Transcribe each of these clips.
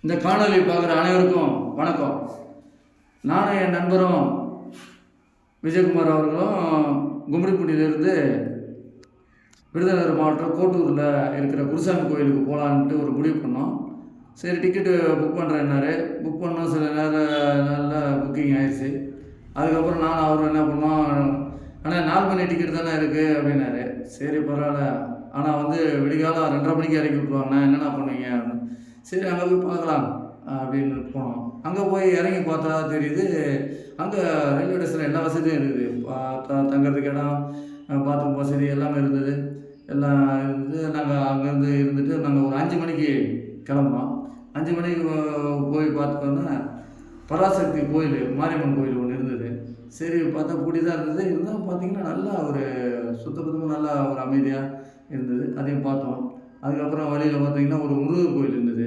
இந்த காணொலி பார்க்குற அனைவருக்கும் வணக்கம். நானும் என் நண்பரும் விஜயகுமார் அவர்களும் கும்மிடிப்பூண்டியிலிருந்து விருதுநகர் மாவட்டம் கோட்டூரில் இருக்கிற குருசாமி கோயிலுக்கு போகலான்ட்டு ஒரு முடிவு பண்ணோம். சரி, டிக்கெட்டு புக் பண்ணுறேன்னாரு. புக் பண்ணோம், சில நாளில் புக்கிங் ஆயிடுச்சு. அதுக்கப்புறம் நான் அவர் என்ன பண்ணோம், ஆனால் 4 மணி டிக்கெட் தானே இருக்குது அப்படின்னாரு. சரி பரவாயில்ல, ஆனால் விடிகாலம் 2:30 மணிக்கு இறக்கி விட்ருவாங்கண்ணா, என்னென்ன பண்ணுவீங்க அப்படின்னு. சரி அங்கே போய் பார்க்கலாம் அப்படின்னு போனோம். அங்கே போய் இறங்கி பார்த்தா தெரியுது, அங்கே ரயில்வே ஸ்டேஷனில் எல்லா வசதியும் இருக்குது. தங்கிறதுக்கு இடம், பாத்ரூம் வசதி எல்லாமே இருந்தது. எல்லாம் இருந்தது. நாங்கள் அங்கேருந்து இருந்துட்டு நாங்கள் ஒரு 5 மணிக்கு கிளம்புனோம். 5 மணிக்கு போய் பார்த்தோன்னா பராசக்தி கோயில், மாரியம்மன் கோயில் ஒன்று இருந்தது. சரி பார்த்தா பூட்டி தான் இருந்தது. இருந்தாலும் பார்த்தீங்கன்னா நல்லா ஒரு சுத்தபத்தமாக நல்லா ஒரு அமைதியாக இருந்தது. அதையும் பார்த்தோம். அதுக்கப்புறம் வழியில் பார்த்தீங்கன்னா ஒரு முருகர் கோயில் இருந்தது.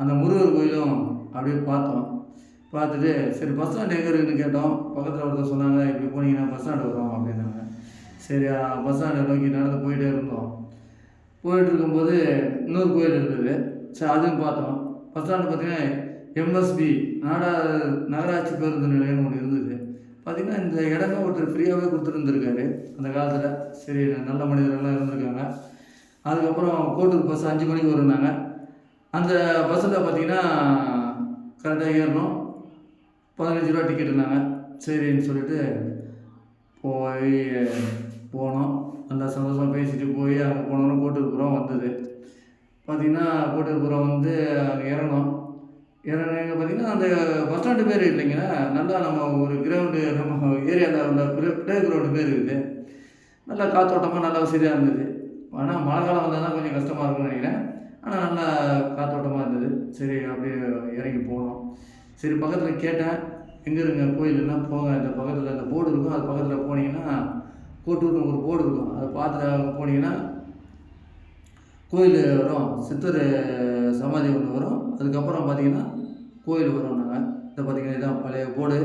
அந்த முருகர் கோயிலும் அப்படியே பார்த்தோம். பார்த்துட்டு சரி பஸ் ஸ்டாண்ட் எங்கே இருக்குதுன்னு கேட்டோம். பக்கத்தில் ஒருத்தர் சொன்னாங்க, இப்படி போனீங்கன்னா பஸ் ஸ்டாண்டு வரும் அப்படின்னாங்க. சரி பஸ் ஸ்டாண்டை நோக்கி நடந்து போயிட்டே இருந்தோம். போயிட்டு இருக்கும்போது இன்னொரு கோயில் இருந்தது. சரி அதுவும் பார்த்தோம். பஸ் ஸ்டாண்டு பார்த்தீங்கன்னா எம்எஸ்பி நகராட்சி பேருந்து நிலையம்னு ஒன்று இருந்தது. பார்த்திங்கன்னா இந்த இடமே ஒருத்தர் ஃப்ரீயாகவே கொடுத்துருந்துருக்காரு அந்த காலத்தில். சரி நல்ல மனிதர்கள்லாம் இருந்திருக்காங்க. அதுக்கப்புறம் கோட்டூர் பஸ் 5 மணிக்கு வரும்னாங்க. அந்த பஸ்ஸில் பார்த்திங்கன்னா கரெக்டாக ஏறணும். 15 ரூபா டிக்கெட்டுனாங்க. சரின்னு சொல்லிட்டு போனோம். நல்லா சந்தோஷமாக பேசிட்டு போய் அங்கே போனோன்னு கோட்டூர்புரம் வந்தது. பார்த்திங்கன்னா கோட்டூர்புரம் அங்கே இறங்கணும். இறங்க பார்த்திங்கன்னா அந்த பஸ் ஸ்டாண்டு பேர் இல்லைங்கன்னா, நல்லா நம்ம ஒரு கிரவுண்டு, நம்ம ஏரியாவில் உள்ள ப்ளே கிரவுண்டு பேர் இருக்குது. நல்லா காற்றோட்டமாக நல்லா வசதியாக இருந்தது. ஆனால் மழை காலம் வந்தால் தான் கொஞ்சம் கஷ்டமாக இருக்கும்னு நினைக்கிறேன். ஆனால் நல்லா காற்றோட்டமாக இருந்தது. சரி அப்படியே இறங்கி போனோம். சரி பக்கத்தில் கேட்டேன், எங்கே இருங்க கோயிலுன்னா, போங்க இந்த பக்கத்தில் இந்த போர்டு இருக்கும், அது பக்கத்தில் போனீங்கன்னா கோட்டூர்னு ஒரு போர்டு இருக்கும், அதை பார்த்துட்டு போனீங்கன்னா கோயில் வரும், சித்தர் சமாதி ஒன்று வரும். அதுக்கப்புறம் பார்த்திங்கன்னா கோயில் வரும். நாங்கள் இதை பார்த்திங்கன்னா இதுதான் பழைய போர்டு,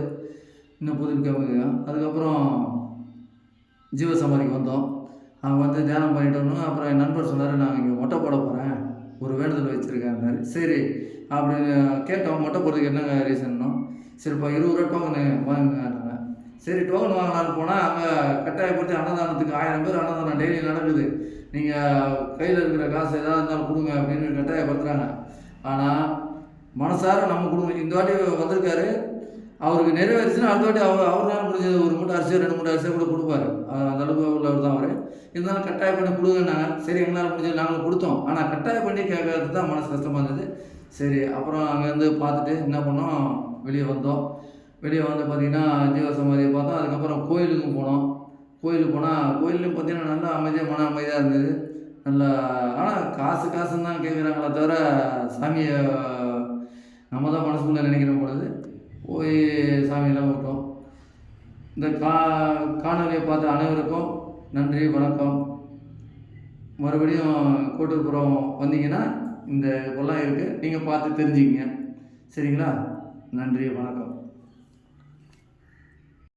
இன்னும் புதுப்பிக்காம. அதுக்கப்புறம் ஜீவ சமாதிக்கு வந்தோம். அங்கே தியானம் பண்ணிட்டு வந்தோம். அப்புறம் என் நண்பர் சொன்னார், நாங்கள் இங்கே மொட்டை போட போகிறேன், ஒரு வேண்டுதல் வச்சுருக்காருனாரு. சரி அப்படின்னு கேட்டோம், மொட்டை போடுறதுக்கு என்னங்க ரீசன்னோம். சரிப்பா 20 ரூபா டோக்கனு வாங்கினாங்க. சரி டோக்கன் வாங்கலான்னு போனால் அங்கே கட்டாயப்படுத்தி அன்னதானத்துக்கு 1000 பேர் அன்னதானம் டெய்லி நடக்குது, நீங்கள் கையில் இருக்கிற காசு எதாவது இருந்தாலும் கொடுங்க அப்படின்னு கட்டாயப்படுத்துகிறாங்க. ஆனால் மனசார நம்ம கொடுங்க. இந்த வாட்டி வந்திருக்காரு, அவருக்கு நிறைவேறிச்சுன்னா அடுத்த வாட்டி அவரால் முடிஞ்சது ஒரு மூட்டை அரிசியோ 2 மூட்டை அரிசியோ கூட கொடுப்பாரு. அந்த அளவுக்கு உள்ளவர் தான் அவர். இருந்தாலும் கட்டாயம் பண்ணி கொடுங்கன்னாங்க. சரி எங்களால் முடிஞ்சது நாங்களும் கொடுத்தோம். ஆனால் கட்டாயம் பண்ணி கேட்கறது தான் மனசு கஷ்டமாக இருந்தது. சரி அப்புறம் அங்கேருந்து பார்த்துட்டு என்ன பண்ணோம், வெளியே வந்தோம். வெளியே பார்த்திங்கன்னா ஜீவ சமாதியை பார்த்தோம். அதுக்கப்புறம் கோயிலுக்கும் போனோம். கோயிலுக்கு போனால் கோயிலையும் பார்த்திங்கன்னா நல்லா அமைதியாக, மன அமைதியாக இருந்தது. நல்லா, ஆனால் காசுன்னு தான் கேட்குறாங்களே தவிர சாமியை நம்ம தான் மனசுக்குள்ளே நினைக்கிற பொழுது போய் சாமியெல்லாம் விட்டோம். இந்த காணொலியை பார்த்த அனைவருக்கும் நன்றி, வணக்கம். மறுபடியும் கோட்டூர்புரம் வந்தீங்கன்னா இந்த இதெல்லாம் இருக்குது, நீங்கள் பார்த்து தெரிஞ்சுக்கிங்க. சரிங்களா? நன்றி, வணக்கம்.